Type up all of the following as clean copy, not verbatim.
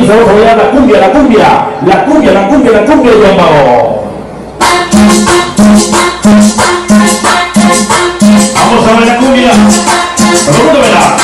vamos a bailar la cumbia, la cumbia, la cumbia, la cumbia, la cumbia de Yambao. Vamos a bailar cumbia. Todo el mundo verá.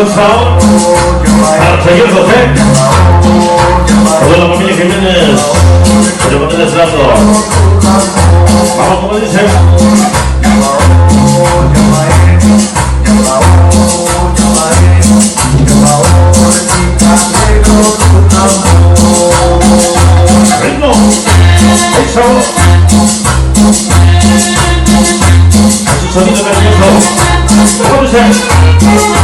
Al señor José, toda la familia Jiménez, de Manuel Estrado. Vamos, como dice. Ritmo, eso. Es un sonido nervioso. ¿Cómo dice?